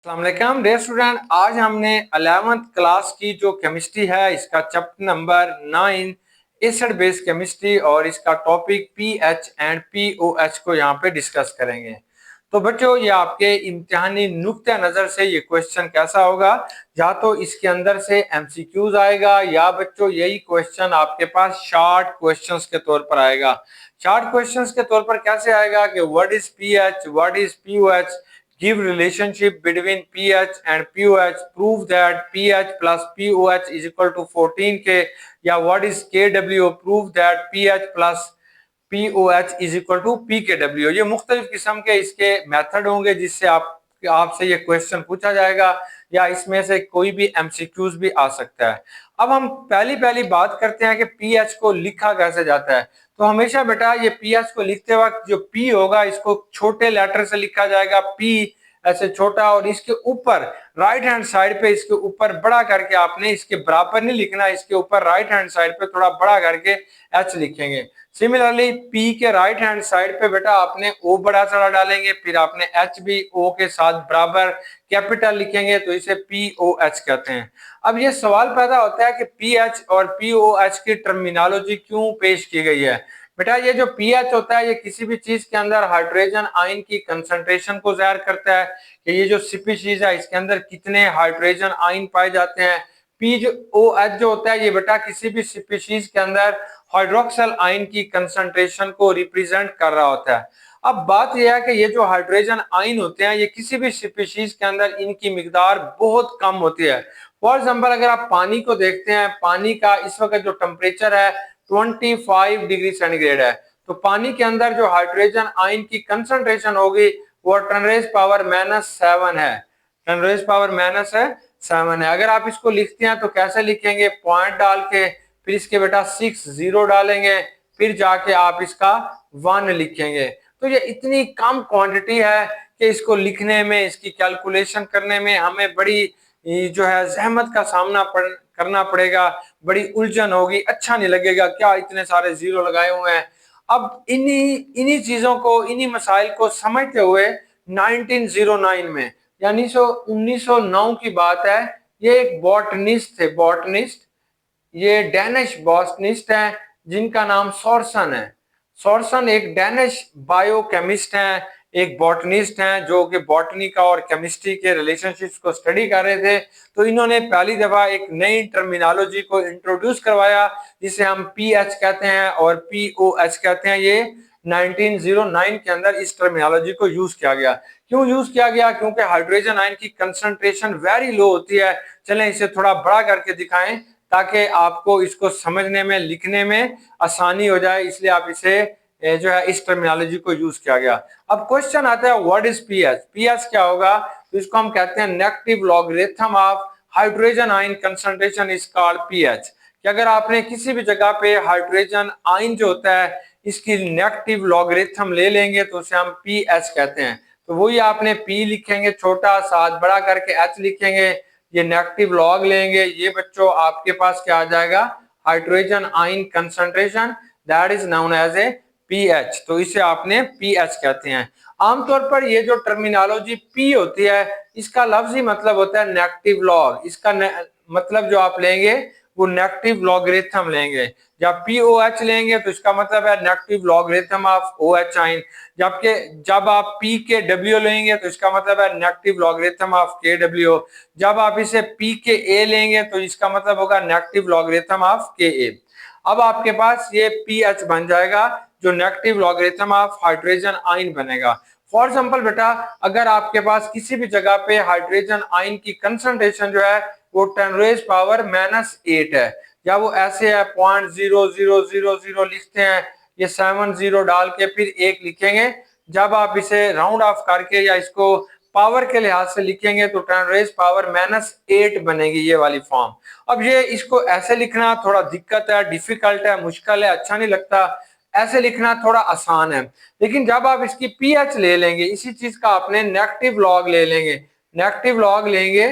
अस्सलाम dear student, आज हमने 11th क्लास की जो केमिस्ट्री है इसका chapter number 9 acid base chemistry और इसका टॉपिक पीएच एंड पीओएच को यहाँ पे डिस्कस करेंगे। तो बच्चों, ये आपके इम्तिहानी नुक्ते नजर से ये क्वेश्चन कैसा होगा, या तो इसके अंदर से एमसीक्यूज आएगा या बच्चों यही क्वेश्चन आपके पास शॉर्ट क्वेश्चंस के तौर पर आएगा। शॉर्ट क्वेश्चंस के तौर पर कैसे आएगा कि what is pH, what is pOH, give relationship between pH and POH, prove that pH plus POH is equal to 14K, या what is KW, prove that pH plus POH is equal to PKW। ये मुख्तलिफ किस्म के इसके method होंगे जिससे आपसे ये क्वेश्चन पूछा जाएगा, या इसमें से कोई भी एमसीक्यूज भी आ सकता है। अब हम पहली बात करते हैं कि पीएच को लिखा कैसे जाता है। तो हमेशा बेटा ये पीएच को लिखते वक्त जो पी होगा इसको छोटे लेटर से लिखा जाएगा, पी ऐसे छोटा, और इसके ऊपर राइट हैंड साइड पे इसके ऊपर बड़ा करके आपने इसके बराबर नहीं लिखना, इसके ऊपर राइट हैंड साइड पे थोड़ा बड़ा करके एच लिखेंगे। सिमिलरली पी के राइट हैंड साइड पे बेटा आपने ओ बड़ा चढ़ा डालेंगे, फिर आपने एच भी ओ के साथ बराबर कैपिटल लिखेंगे, तो इसे पी ओ एच कहते हैं। अब ये सवाल पैदा होता है कि पी एच और पी ओ एच की टर्मिनोलॉजी क्यों पेश की गई है। बेटा ये जो पीएच होता है ये किसी भी चीज के अंदर हाइड्रोजन आयन की कंसंट्रेशन को जाहिर करता है कि ये जो स्पीशीज है इसके अंदर कितने हाइड्रोजन आयन पाए जाते हैं। पी जो ओ एच जो होता है ये बेटा किसी भी स्पीशीज के अंदर हाइड्रोक्सिल आयन की कंसंट्रेशन को रिप्रेजेंट कर रहा होता है। अब बात यह है कि ये जो हाइड्रोजन आयन होते हैं ये किसी भी स्पीशीज के अंदर इनकी मिकदार बहुत कम होती है। फॉर एग्जाम्पल अगर आप पानी को देखते हैं, पानी का इस वक्त जो टेम्परेचर है 25 डिग्री सेंटीग्रेड है, तो पानी के अंदर जो हाइड्रोजन आयन की कंसंट्रेशन होगी वो 10⁻⁻7 है, 10⁻⁻7 है। अगर आप इसको लिखते हैं तो कैसे लिखेंगे, पॉइंट डाल के फिर इसके बेटा 6 जीरो डालेंगे, फिर जाके आप इसका 1 लिखेंगे। तो ये इतनी कम क्वांटिटी है कि इसको लिखने में, इसकी कैलकुलेशन करने में हमें बड़ी जो है जहमत का सामना करना पड़ेगा, बड़ी उलझन होगी, अच्छा नहीं लगेगा, क्या इतने सारे जीरो लगाए हुए हैं। अब इन्हीं इन्हीं चीजों को, इन्हीं मसाइल को समझते हुए 1909 में, यानी 1909 की बात है, ये एक बॉटनिस्ट थे, बॉटनिस्ट, ये डैनिश बॉटनिस्ट हैं जिनका नाम सॉरसन है। सॉरसन एक डैनिश बायोकेमिस्ट हैं, एक बॉटनिस्ट हैं जो कि बॉटनी का और केमिस्ट्री के रिलेशनशिप्स को स्टडी कर रहे थे। तो इन्होंने पहली दफा एक नई टर्मिनोलॉजी को इंट्रोड्यूस करवाया जिसे हम पीएच कहते हैं और पीओएच कहते हैं। ये 1909 के अंदर इस टर्मिनोलॉजी को यूज किया गया। क्यों यूज किया गया? क्योंकि हाइड्रोजन आयन की कंसंट्रेशन वेरी लो होती है। चलें इसे थोड़ा बड़ा करके दिखाएं ताकि आपको इसको समझने में, लिखने में आसानी हो जाए, इसलिए आप इसे जो है इस टर्मिनोलॉजी को यूज किया गया। अब क्वेश्चन आता है व्हाट इज पीएच। पीएच क्या होगा? तो इसको हम कहते हैं negative logarithm of hydrogen ion concentration is called pH. कि अगर आपने किसी भी जगह पे हाइड्रोजन आयन जो होता है इसकी नेगेटिव लॉगरिथम ले लेंगे तो उसे हम पीएच कहते हैं। तो वही आपने पी लिखेंगे छोटा, साथ बड़ा करके एच लिखेंगे, ये नेगेटिव लॉग लेंगे, ये बच्चों आपके पास क्या आ जाएगा, hydrogen ion concentration, that is known as a pH. तो इसे आपने पीएच कहते हैं। आमतौर पर ये जो टर्मिनोलॉजी पी होती है इसका लफ्जी मतलब होता है नेगेटिव लॉग। इसका मतलब जो आप लेंगे वो नेगेटिव लॉगरिथम लेंगे। जब पीओएच लेंगे तो इसका मतलब है negative logarithm of OH ion, जबकि जब आप पी के डब्ल्यू लेंगे तो इसका मतलब है नेगेटिव लॉगरिथम ऑफ के डब्ल्यू। जब आप इसे पी के ए लेंगे तो इसका मतलब होगा नेगेटिव लॉगरिथम ऑफ के ए। अब आपके पास ये पीएच बन जाएगा जो negative logarithm of hydrogen ion बनेगा। फॉर एग्जांपल बेटा अगर आपके पास किसी भी जगह पे हाइड्रोजन आयन की कंसंट्रेशन जो है वो 10⁻⁻8 है, या वो ऐसे है 0.0000 लिखते हैं, ये 7 जीरो डाल के फिर एक लिखेंगे। जब आप इसे राउंड ऑफ करके या इसको पावर के लिहाज से लिखेंगे तो 10⁻⁸ बनेगी ये वाली फॉर्म। अब ये इसको ऐसे लिखना थोड़ा दिक्कत है, डिफिकल्ट है, मुश्किल है, अच्छा नहीं लगता। ऐसे लिखना थोड़ा आसान है, लेकिन जब आप इसकी पीएच ले लेंगे, इसी चीज का आपने नेगेटिव लॉग ले लेंगे, नेगेटिव लॉग लेंगे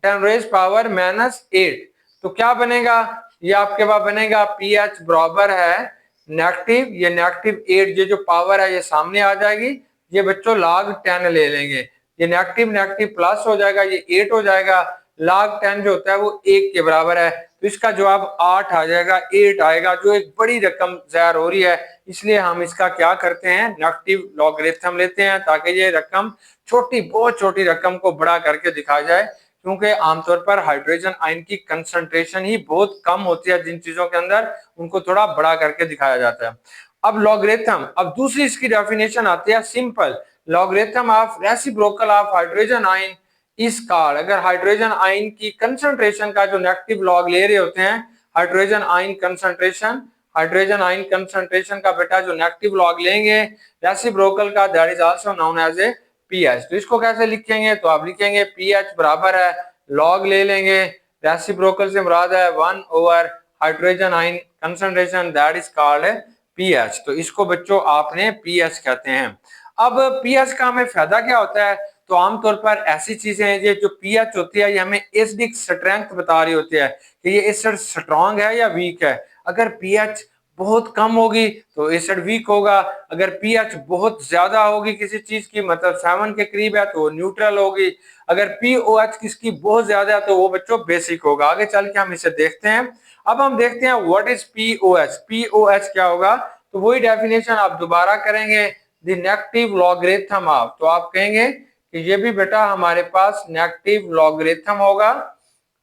10⁻⁸, तो क्या बनेगा, ये आपके पास बनेगा पीएच बराबर है नेगेटिव, ये नेगेटिव 8, ये जो पावर है ये सामने आ जाएगी, ये बच्चों log 10 ले लेंगे, ये नेगेटिव नेगेटिव प्लस हो जाएगा, ये 8 हो जाएगा, log 10 जो होता है वो 1 के बराबर है, तो इसका जवाब 8 आ जाएगा, 8 आएगा, जो एक बड़ी रकम ज़ाहिर हो रही है, इसलिए हम इसका क्या करते हैं, नेगेटिव लॉगरिथम लेते हैं ताकि ये रकम छोटी, बहुत छोटी रकम को बड़ा करके दिखाया जाए, क्योंकि आमतौर पर हाइड्रोजन आयन की कंसंट्रेशन ही बहुत कम होती है, जिन चीजों के अंदर उनको थोड़ा बड़ा करके दिखाया जाता है। अब लॉगरिथम, अब दूसरी इसकी डेफिनेशन आती है simple, logarithm of reciprocal of hydrogen ion is called, अगर हाइड्रोजन आयन की कंसंट्रेशन का जो नेगेटिव लॉग ले रहे होते हैं, hydrogen ion concentration, hydrogen ion concentration का बेटा जो नेगेटिव लॉग लेंगे रेसिप्रोकल का, that is also known as a pH. तो इसको कैसे लिखेंगे, तो आप लिखेंगे पीएच बराबर है, लॉग ले लेंगे, रेसिप्रोकल से मुराद है 1 over hydrogen ion concentration, that is called pH. तो इसको बच्चों आपने पीएच कहते हैं। अब पीएच का हमें फायदा क्या होता है, तो आमतौर पर ऐसी चीजें हैं ये जो पीएच होती है ये हमें एसिडिक स्ट्रेंथ बता रही होती है कि ये एसिड स्ट्रांग है या वीक है। अगर पीएच बहुत कम होगी तो एसिड वीक होगा, अगर पीएच बहुत ज्यादा होगी किसी चीज की, मतलब 7 के करीब है तो न्यूट्रल होगी, अगर पीओएच किसकी बहुत ज्यादा है तो वो बच्चों बेसिक होगा। आगे चल के हम इसे देखते हैं। अब हम देखते हैं व्हाट इज पीओएच, पीओएच क्या होगा, तो वही डेफिनेशन आप दोबारा करेंगे, द नेगेटिव लॉगरिथम ऑफ, तो आप कहेंगे कि ये भी बेटा हमारे पास नेगेटिव लॉगरिथम होगा,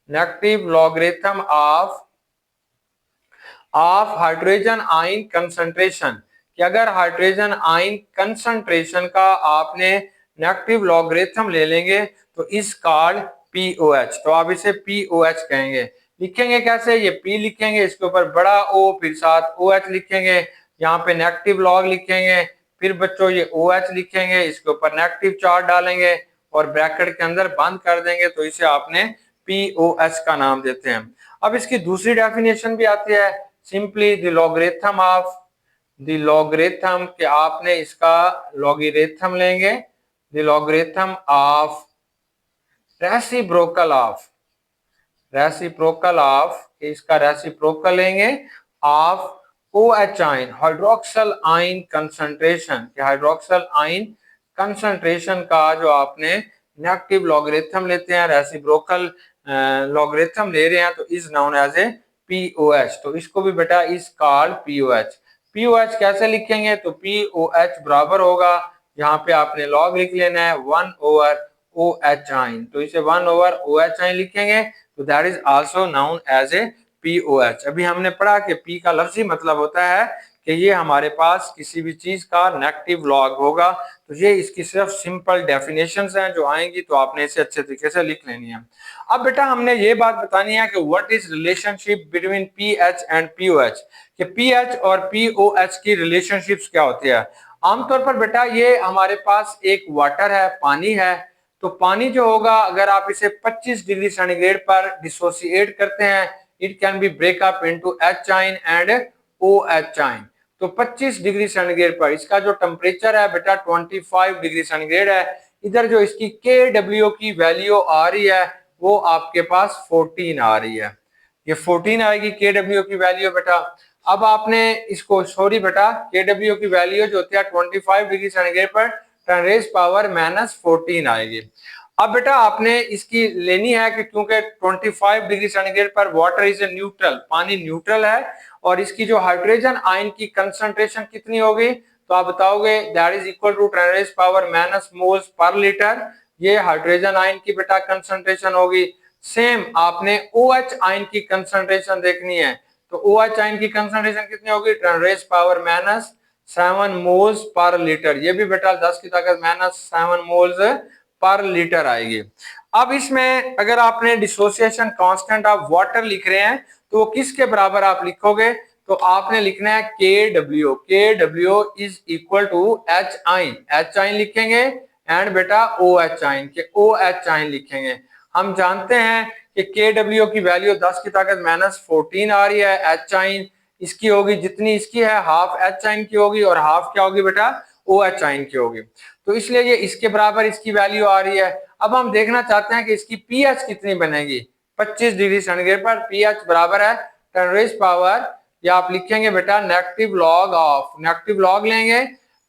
negative logarithm of hydrogen ion concentration, कि अगर हाइड्रोजन आयन कंसंट्रेशन का आपने नेगेटिव लॉगरिथम ले लेंगे तो इस कॉल्ड पीओएच, तो आप इसे पीओएच कहेंगे। लिखेंगे कैसे, ये पी लिखेंगे, इसके ऊपर बड़ा ओ, फिर साथ ओएच लिखेंगे, यहाँ पे नेगेटिव लॉग लिखेंगे, फिर बच्चों ये OH लिखेंगे, इसके ऊपर नेगेटिव चार्ज डालेंगे और ब्रैकेट के अंदर बंद कर देंगे, तो इसे आपने POH का नाम देते हैं। अब इसकी दूसरी डेफिनेशन भी आती है, simply the logarithm of, the logarithm, कि आपने इसका लॉगरिथम लेंगे, the logarithm of reciprocal of, reciprocal of, इसका रेसिप्रोकल लेंगे of OH ion, hydroxyl ion concentration, hydroxyl ion concentration का जो आपने नेगेटिव लॉगरिथम लेते हैं, रेसिप्रोकल लॉगरिथम ले रहे हैं, तो is known as a pOH. तो इसको भी बेटा इस कॉल्ड पीओएच। पीओएच कैसे लिखेंगे, तो पीओएच बराबर होगा, यहाँ पे आपने लॉग लिख लेना है 1 ओवर OH आयन, तो इसे 1 ओवर OH आयन लिखेंगे, तो that is also known as a pOH. अभी हमने पढ़ा कि पी का लफ्जी मतलब होता है कि ये हमारे पास किसी भी चीज का नेगेटिव लॉग होगा, तो ये इसकी सिर्फ सिंपल डेफिनेशंस हैं जो आएंगी, तो आपने इसे अच्छे तरीके से लिख लेनी है। अब बेटा हमने ये बात बतानी है कि what is relationship between pH and pOH, कि पीएच और पीओएच की रिलेशनशिप्स क्या होती है। आमतौर पर बेटा ये हमारे पास एक वाटर है, पानी है, तो पानी जो होगा अगर आप इसे 25 डिग्री सेंटीग्रेड पर डिसोसिएट करते हैं, it can be break up into H ion and OH ion. तो 25 डिग्री सेंटीग्रेड पर इसका जो टेम्परेचर है बेटा 25 डिग्री सेंटीग्रेड है, इधर जो इसकी KW की वैल्यू आ रही है वो आपके पास 14 आ रही है, ये 14 आएगी KW की वैल्यू बेटा। अब आपने इसको, सॉरी बेटा, KW की वैल्यू जो होती है 25 डिग्री सेंटीग्रेड पर 10 पावर -14 आएगी। अब बेटा आपने इसकी लेनी है कि क्योंकि 25 डिग्री सेंटीग्रेड पर वाटर इज ए न्यूट्रल, पानी न्यूट्रल है, और इसकी जो हाइड्रोजन आयन की कंसंट्रेशन कितनी होगी, तो आप बताओगे that is equal to 10 power moles per litre, ये हाइड्रोजन आयन की बेटा कंसंट्रेशन होगी। सेम आपने OH आयन की कंसंट्रेशन देखनी है, तो OH आयन की कंसंट्रेशन कितनी होगी, 10 पावर -7 मोल्स पर लीटर, ये भी बेटा 10 की ताकत -7 मोल्स पर लीटर आएगी। अब इसमें अगर आपने डिसोसिएशन कांस्टेंट ऑफ वाटर लिख रहे हैं तो वो किसके बराबर आप लिखोगे, तो आपने लिखना है KW, KW is equal to H ion, H ion लिखेंगे एंड बेटा OH आयन, के OH आयन लिखेंगे। हम जानते हैं कि KW की वैल्यू 10 की ताकत -14 आ रही है, H आयन इसकी होगी जितनी इसकी है हाफ H आयन की होगी, और हाफ क्या होगी बेटा OH आयन की होगी, तो इसलिए ये इसके बराबर इसकी वैल्यू आ रही है। अब हम देखना चाहते हैं कि इसकी पीएच कितनी बनेगी, 25 डिग्री सेंटीग्रेड पर पीएच बराबर है 10 पावर, या आप लिखेंगे बेटा negative log of, negative log लेंगे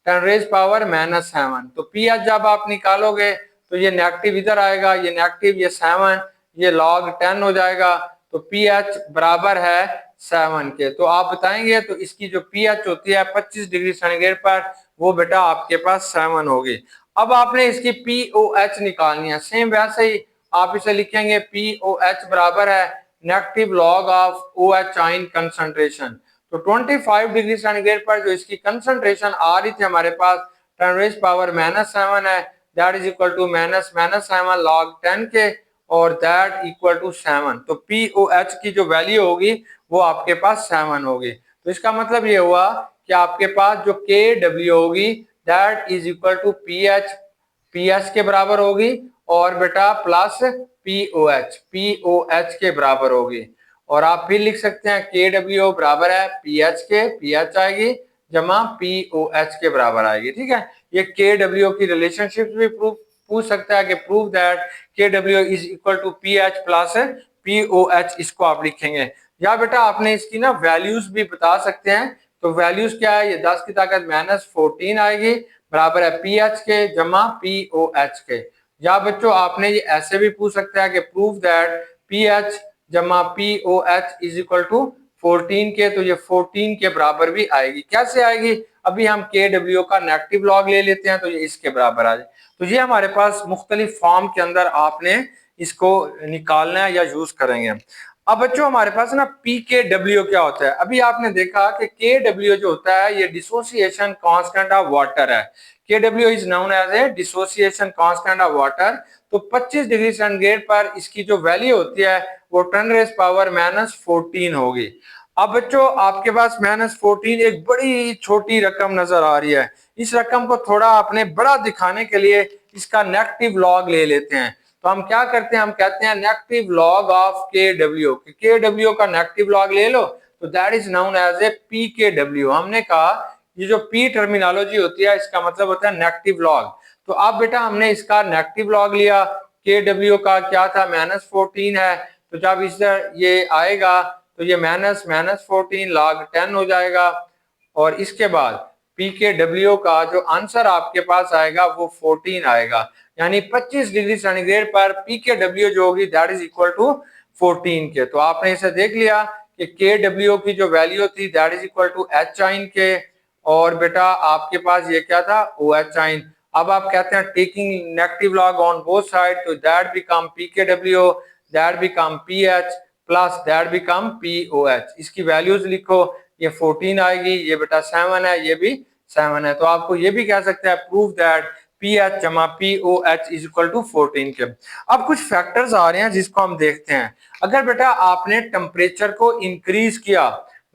10 पावर -7, तो पीएच जब आप निकालोगे तो ये नेगेटिव इधर आएगा, ये नेगेटिव, ये 7, ये log 10 हो जाएगा। तो pH बराबर है 7 के। तो आप बताएंगे तो इसकी जो pH होती है 25 डिग्री सेंटीग्रेड पर, वो बेटा आपके पास 7 होगी। अब आपने इसकी POH निकालनी है। सेम वैसे ही आप इसे लिखेंगे POH बराबर है negative log of OH ion concentration. तो 25 डिग्री सेंटीग्रेड पर जो इसकी कंसंट्रेशन आ रही थी हमारे पास 10⁻⁻7 है, that is equal to -7 log 10 के, और दैट इक्वल टू 7। तो POH की जो वैल्यू होगी वो आपके पास 7 होगी। तो इसका मतलब ये हुआ कि आपके पास जो KW होगी that is equal to pH के बराबर होगी, और बेटा प्लस पीओएच के बराबर होगी। और आप फिर लिख सकते हैं KW बराबर है पीएच के, पीएच आएगी जमा पीओएच के बराबर आएगी। ठीक है, ये KW की रिलेशनशिप भी पूछ सकता है कि prove that KW is equal to pH plus pOH, इसको आप लिखेंगे। या बेटा आपने इसकी ना वैल्यूज भी बता सकते हैं। तो वैल्यूज क्या है, ये 10 की ताकत -14 आएगी, बराबर है पीएच के जमा पीओएच के। या बच्चों आपने ये ऐसे भी पूछ सकते हैं कि प्रूव दैट पीएच जमा पीओएच इज इक्वल टू 14 के। तो ये 14 के बराबर भी आएगी। कैसे आएगी, अभी हम KW का नेगेटिव लॉग ले लेते हैं तो ये इसके बराबर आ जाए। तो ये हमारे पास मुख्तलिफ फॉर्म के अंदर आपने इसको निकालना है या यूज करेंगे। अब बच्चों हमारे पास ना PKW क्या होता है। अभी आपने देखा कि KW जो होता है ये डिसोसिएशन कांस्टेंट ऑफ वाटर है। KW is known as a dissociation constant of water. तो 25 डिग्री सेंटीग्रेड पर इसकी जो वैल्यू होती है वो 10⁻⁻14 होगी। अब बच्चों आपके पास -14 एक बड़ी छोटी रकम नजर आ रही है। इस रकम को थोड़ा आपने बड़ा दिखाने के लिए इसका नेगेटिव लॉग ले लेते हैं। तो हम क्या करते हैं, हम कहते हैं negative log of KW। KW का नेगेटिव लॉग ले लो तो that is known as a PKW। हमने कहा ये जो P टर्मिनोलॉजी होती है इसका मतलब होता है नेगेटिव लॉग। तो अब बेटा हमने इसका नेगेटिव लॉग लिया, KW का क्या था -14 है। तो जब इधर ये आएगा तो ये -14 log 10 हो जाएगा, और इसके बाद PKW का जो आंसर आपके पास आएगा वो 14 आएगा। यानी 25 डिग्री सेंटीग्रेड पर PKW जो होगी दैट इज इक्वल टू 14 के। तो आपने इसे देख लिया कि KW की जो वैल्यू थी that is equal to H ion के, और बेटा आपके पास ये क्या था OH आइन। अब आप कहते हैं taking negative log on both side, तो that become PKW, that become PH plus that become POH। इसकी वैल्यूज लिखो, ये 14 आएगी, ये बेटा 7 है, ये भी 7 है। तो आपको ये भी कह सकते हैं प्रूव दैट PH जमा POH इज इक्वल टू 14 के। अब कुछ फैक्टर्स आ रहे हैं जिसको हम देखते हैं। अगर बेटा आपने टेम्परेचर को इंक्रीज किया,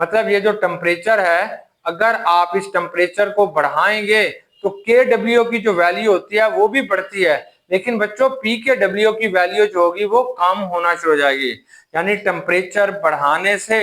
मतलब ये जो टेम्परेचर है अगर आप इस टेम्परेचर को बढ़ाएंगे तो KW की जो वैल्यू होती है वो भी बढ़ती है, लेकिन बच्चों PKW की वैल्यू जो होगी वो कम होना शुरू हो जाएगी। यानी टेम्परेचर बढ़ाने से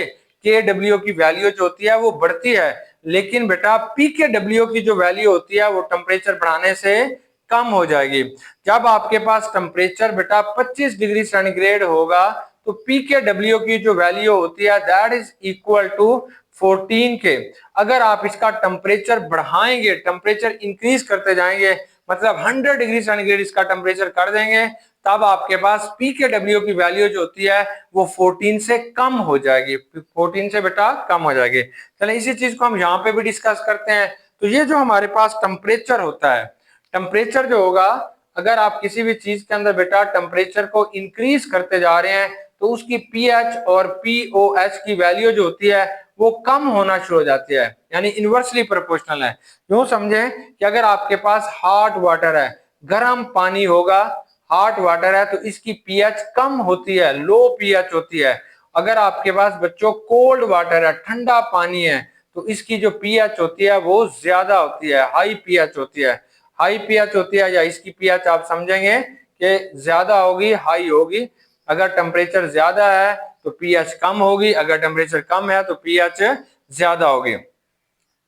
KW की वैल्यू जो होती है वो बढ़ती है, लेकिन बेटा PKW की जो वैल्यू होती है वो टेम्परेचर बढ़ाने से कम हो जाएगी। जब आपके पास टेम्परेचर बेटा 25 डिग्री सेंटीग्रेड होगा तो PKW की जो वैल्यू होती है दैट इज इक्वल टू 14 के। अगर आप इसका टेम्परेचर बढ़ाएंगे, टेम्परेचर इंक्रीज करते जाएंगे, मतलब 100 डिग्री सेंटीग्रेड इसका टेम्परेचर कर देंगे, तब आपके पास PKW की वैल्यू जो होती है वो 14 से कम हो जाएगी, 14 से बेटा कम हो जाएगी। चले इसी चीज को हम यहाँ पे भी डिस्कस करते हैं। तो ये जो हमारे पास टेम्परेचर होता है, टेम्परेचर जो होगा अगर आप किसी भी चीज के अंदर बेटा टेम्परेचर को इंक्रीज करते जा रहे हैं तो उसकी पीएच और पीओएच की वैल्यू जो होती है वो कम होना शुरू हो जाती है, यानी इनवर्सली प्रोपोर्शनल है। यूं समझे कि अगर आपके पास हॉट वाटर है, गर्म पानी होगा, हॉट वाटर है तो इसकी पीएच कम होती है, लो पीएच होती है। अगर आपके पास बच्चों कोल्ड वाटर है, ठंडा पानी है, तो इसकी जो पीएच होती है वो ज्यादा होती है, हाई पीएच होती है। हाई पीएच होती है या इसकी पीएच आप समझेंगे कि ज्यादा होगी, हाई होगी। अगर टेम्परेचर ज्यादा है तो पीएच कम होगी, अगर टेम्परेचर कम है तो पीएच ज्यादा होगी।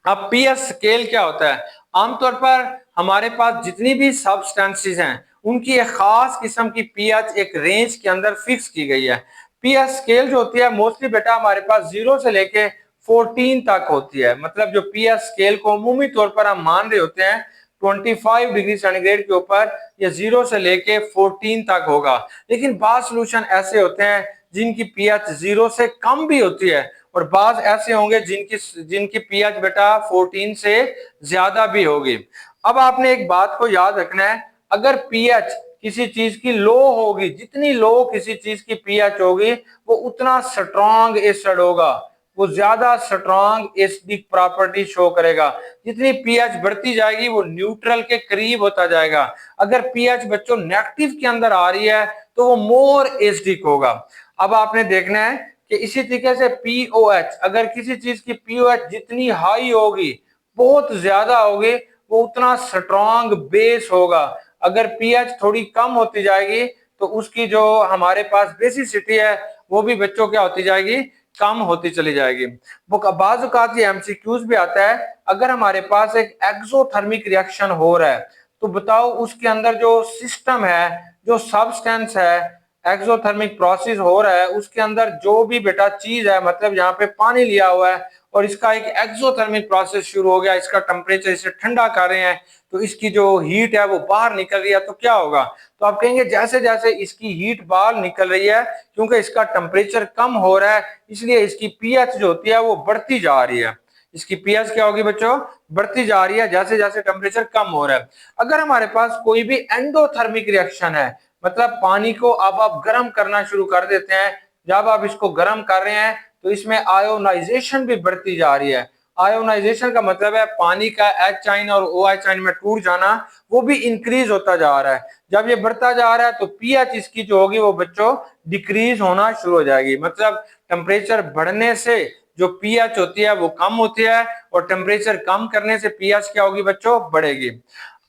अब पीएच स्केल क्या होता है, आमतौर पर हमारे पास जितनी भी सब्सटेंसेस हैं उनकी एक खास किस्म की पीएच एक रेंज के अंदर फिक्स की गई है। पीएच स्केल जो होती है मोस्टली बेटा हमारे पास 0 से लेके 14 तक होती है। मतलब जो पीएच स्केल को अमूमी तौर पर हम मान रहे होते हैं 25 डिग्री सेंटीग्रेड के ऊपर ये 0 से लेके 14 तक होगा। लेकिन बाज सोल्यूशन ऐसे होते हैं जिनकी पीएच 0 से कम भी होती है और बाज ऐसे होंगे जिनकी जिनकी पीएच बेटा 14 से ज्यादा भी होगी। अब आपने एक बात को याद रखना है, अगर पीएच किसी चीज की लो होगी, जितनी लो किसी चीज की पीएच होगी वो उतना स्ट्रॉन्ग एसिड होगा, वो ज्यादा स्ट्रॉन्ग एसिडिक प्रॉपर्टी शो करेगा। जितनी पीएच बढ़ती जाएगी वो न्यूट्रल के करीब होता जाएगा। अगर पीएच बच्चों नेगेटिव के अंदर आ रही है तो वो मोर एसिडिक होगा। अब आपने देखना है कि इसी तरीके से पीओएच, अगर किसी चीज की पीओएच जितनी हाई होगी, बहुत ज्यादा होगी, वो उतना स्ट्रॉन्ग बेस होगा। अगर पीएच थोड़ी कम होती जाएगी तो उसकी जो हमारे पास बेसिसिटी है वो भी बच्चों क्या होती जाएगी, कम होती चली जाएगी। बाज़ औक़ात ये एमसीक्यूज भी आता है, अगर हमारे पास एक एक्सोथर्मिक रिएक्शन हो रहा है तो बताओ उसके अंदर जो सिस्टम है, जो सब्सटेंस है, एक्सोथर्मिक प्रोसेस हो रहा है, उसके अंदर जो भी बेटा चीज है, मतलब यहाँ पे पानी लिया हुआ है और इसका एक एक्सोथर्मिक प्रोसेस शुरू हो गया, इसका टेम्परेचर इसे ठंडा कर रहे हैं तो इसकी जो हीट है वो बाहर निकल रही है, तो क्या होगा, तो आप कहेंगे जैसे जैसे इसकी हीट बाहर निकल रही है, क्योंकि इसका टेम्परेचर कम हो रहा है इसलिए इसकी पीएच जो होती है वो बढ़ती जा रही है। इसकी पीएच क्या होगी बच्चों, बढ़ती जा रही है जैसे जैसे टेम्परेचर कम हो रहा है। अगर हमारे पास कोई भी एंडोथर्मिक रिएक्शन है, मतलब पानी को अब आप गर्म करना शुरू कर देते हैं, जब आप इसको गर्म कर रहे हैं तो इसमें आयोनाइजेशन भी बढ़ती जा रही है। आयोनाइजेशन का मतलब है पानी का H आयन और OH आयन में टूट जाना, वो भी इंक्रीज होता जा रहा है। जब ये बढ़ता जा रहा है तो पीएच इसकी जो होगी वो बच्चों डिक्रीज होना शुरू हो जाएगी। मतलब टेम्परेचर बढ़ने से जो पीएच होती है वो कम होती है और टेम्परेचर कम करने से पीएच क्या होगी बच्चों, बढ़ेगी।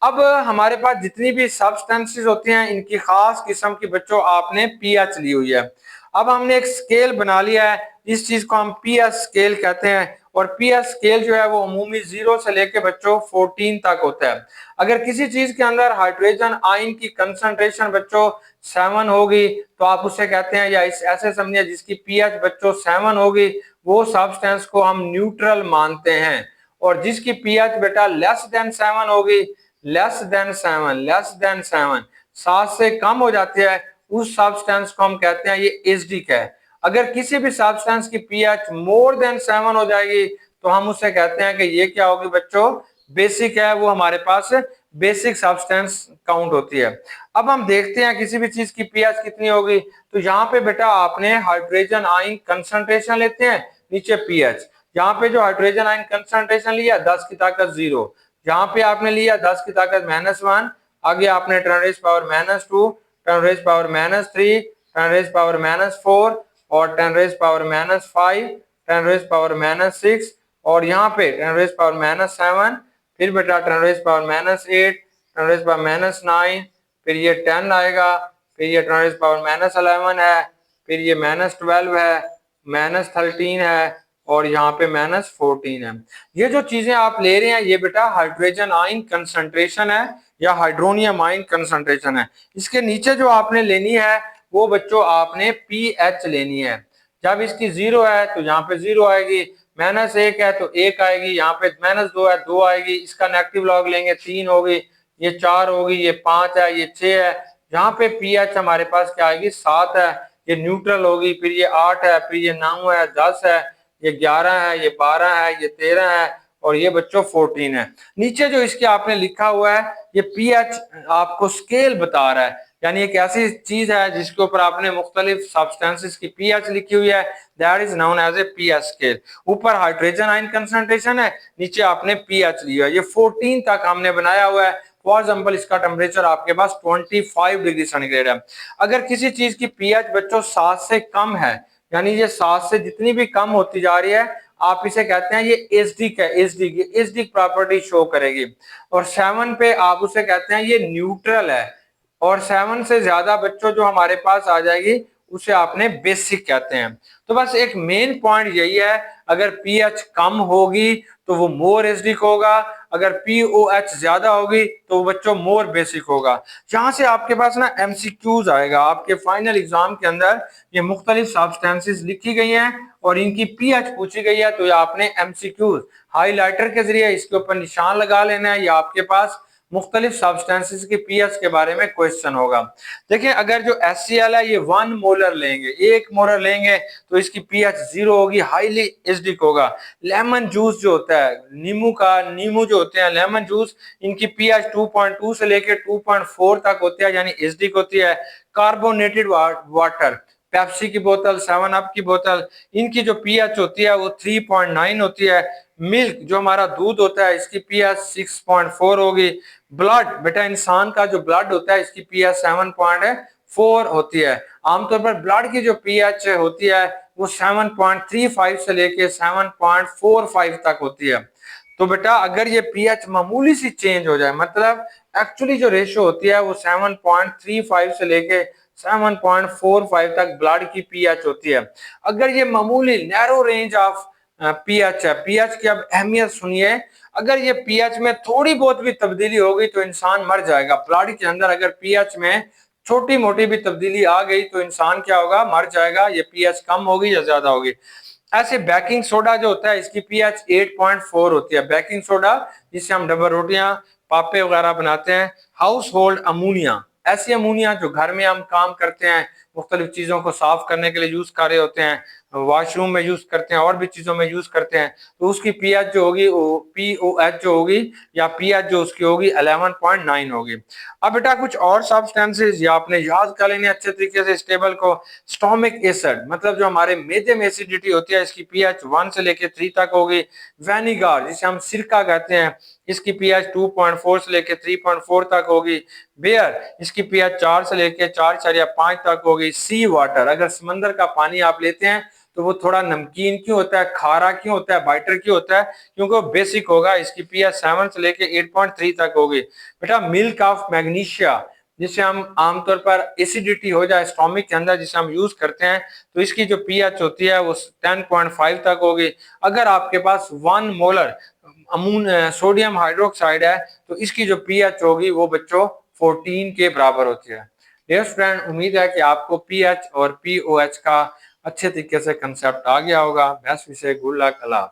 अब हमारे पास जितनी भी सब्सटेंसेस होती हैं इनकी खास किस्म की बच्चों आपने पीएच ली हुई है। अब हमने एक स्केल बना लिया है, इस चीज को हम पीएच स्केल कहते हैं और पीएच स्केल जो है वो अमूमी 0 से लेके बच्चों 14 तक होता है। अगर किसी चीज के अंदर हाइड्रोजन आयन की कंसंट्रेशन बच्चों 7 होगी तो आप उसे कहते हैं, या इस ऐसे समझिए जिसकी पीएच बच्चों 7 होगी वो सब्सटेंस को हम न्यूट्रल मानते हैं। और जिसकी पीएच बेटा लेस देन 7 होगी, लेस देन 7 7 से कम हो जाती है, उस सब्सटेंस को हम कहते हैं ये एसिडिक है। अगर किसी भी सब्सटेंस की पीएच मोर देन 7 हो जाएगी तो हम उसे कहते हैं कि ये क्या होगी बच्चों, बेसिक है, वो हमारे पास बेसिक सब्सटेंस काउंट होती है। अब हम देखते हैं किसी भी चीज की पीएच कितनी होगी, तो यहाँ पे बेटा आपने हाइड्रोजन आयन कंसंट्रेशन लेते हैं, नीचे पीएच, यहाँ पे जो हाइड्रोजन आयन कंसंट्रेशन लिया 10 की ताकत 0, यहाँ पे आपने लिया 10 की ताकत -1, आगे आपने 10⁻², 10⁻³ 10⁻⁻4 और 10⁻⁻5 10⁻⁻6 और यहाँ पे 10⁻⁻7, फिर बेटा 10⁻⁻8 10⁻⁻9, फिर ये 10 आएगा, फिर ये 10⁻⁻11 है, फिर ये -12 है, -13 है और यहाँ पे -14 है। ये जो चीजें आप ले रहे हैं ये बेटा हाइड्रोजन आयन कंसंट्रेशन है या हाइड्रोनियम आयन कंसंट्रेशन है। इसके नीचे जो आपने लेनी है वो बच्चों आपने पीएच लेनी है। जब इसकी 0 है तो यहाँ पे 0 आएगी, -1 है तो 1 आएगी, यहाँ पे -2 है 2 आएगी, इसका नेगेटिव लॉग लेंगे 3 होगी, ये 4 होगी, ये 5 है, ये 6 है, यहाँ पे पीएच हमारे पास क्या आएगी 7 है, ये न्यूट्रल होगी, फिर ये 8 है, फिर ये 9 है, 10 है, ये 11 है, ये 12 है, ये 13 है और ये बच्चों 14 है। नीचे जो इसके आपने लिखा हुआ है ये पीएच आपको स्केल बता रहा है, यानी एक ऐसी चीज है जिसके ऊपर आपने मुख्तलिफ सब्सटेंसेस की पीएच लिखी हुई है, that is known as a pH scale. ऊपर हाइड्रोजन आयन कंसंट्रेशन है, नीचे आपने पीएच लिया है, ये 14 तक हमने बनाया हुआ है। फॉर एग्जाम्पल इसका टेम्परेचर आपके पास 25 डिग्री सेंटीग्रेड है। अगर किसी चीज की पीएच बच्चों 7 से कम है, यानी ये 7 से जितनी भी कम होती जा रही है आप इसे कहते हैं ये एसिडिक है, एसिडिक, एसिडिक प्रॉपर्टी शो करेगी। और 7 पे आप उसे कहते हैं ये न्यूट्रल है और 7 से ज्यादा बच्चों जो हमारे पास आ जाएगी उसे आपने बेसिक कहते हैं। तो बस एक मेन पॉइंट यही है, अगर पीएच कम होगी तो वो मोर एसिडिक होगा, अगर पीओएच ज्यादा होगी तो वो बच्चों मोर बेसिक होगा। यहाँ से आपके पास ना एमसीक्यूज आएगा, आपके फाइनल एग्जाम के अंदर ये मुख्तलिफ सब्सटेंसेस लिखी गई हैं और इनकी पीएच पूछी गई है, तो ये आपने एमसीक्यूज हाईलाइटर के जरिए इसके ऊपर निशान लगा लेना है, ये आपके पास मुख्तलिफ सब्सटेंसेस की पीएच के बारे में क्वेश्चन होगा। देखिए अगर जो HCl है ये 1 मोलर लेंगे, 1 मोलर लेंगे तो इसकी पीएच 0 होगी, हाईली एसिडिक होगा। लेमन जूस जो होता है, नींबू जो होते हैं लेमन जूस, इनकी पीएच 2.2 से लेकर 2.4 तक होती है, यानी एसिडिक होती है। कार्बोनेटेड वाटर, पेप्सी की बोतल, 7 अप की बोतल, इनकी जो पीएच होती है वो 3.9 होती है। मिल्क जो हमारा दूध होता है इसकी पीएच 6.4 होगी। ब्लड, बेटा इंसान का जो ब्लड होता है इसकी पीएच 7.4 होती है। आमतौर पर ब्लड की जो पीएच होती है वो 7.35 से लेके 7.45 तक होती है। तो बेटा अगर ये पीएच मामूली सी चेंज हो जाए, मतलब एक्चुअली जो रेशियो होती है वो 7.35 से लेके 7.45 तक ब्लड की पीएच होती है। अगर ये मामूली नैरो रेंज ऑफ पीएच है, पीएच की अब अहमियत सुनिए, अगर ये पीएच में थोड़ी बहुत भी तब्दीली हो गई तो इंसान मर जाएगा। ब्लड के अंदर अगर पीएच में छोटी मोटी भी तब्दीली आ गई तो इंसान क्या होगा, मर जाएगा। ये पीएच कम होगी या ज्यादा होगी। ऐसे बेकिंग सोडा जो होता है इसकी पीएच 8.4 होती है। बेकिंग सोडा जिससे हम डबल रोटियां, पापे वगैरह बनाते हैं। हाउस होल्ड अमोनिया, ऐसी अमोनिया जो घर में हम काम करते हैं, मुख्तलिफ चीजों को साफ करने के लिए यूज कर रहे होते हैं, वॉशरूम में यूज करते हैं और भी चीजों में यूज करते हैं, तो उसकी पीएच जो होगी वो पीओएच जो होगी या पीएच जो उसकी होगी 11.9 होगी। अब बेटा कुछ और सब्सटेंसेस या आपने याद कर लेने अच्छे तरीके से इस टेबल को। स्टोमिक एसिड, मतलब जो हमारे मेदे में एसिडिटी होती है इसकी पीएच 1 से लेके 3 तक होगी। वेनिगर जिसे हम सिरका कहते हैं इसकी पीएच 2.4 से लेके 3.4 तक होगी। बेयर इसकी पीएच 4 से लेके 4.5 तक होगी। सी वाटर, अगर समंदर का पानी आप लेते हैं तो वो थोड़ा नमकीन क्यों होता है, खारा क्यों होता है, बाइटर क्यों होता है, क्योंकि वो बेसिक होगा। इसकी पीएच 7 से लेके 8.3 तक होगी। बेटा मिल्क ऑफ मैग्नीशिया, जिसे हम आमतौर पर एसिडिटी हो जाए स्टोमिक के अंदर जिसे हम यूज करते हैं, तो इसकी जो पीएच होती है वो 10.5 तक होगी। अगर आपके पास 1 मोलर सोडियम हाइड्रोक्साइड है तो इसकी जो पीएच होगी वो बच्चों 14 के बराबर होती है। डियर फ्रेंड, उम्मीद है कि आपको पीएच और पीओएच का अच्छे तरीके से कंसेप्ट आ गया होगा। बेस्ट विशेष, गुड लक, अल्लाह।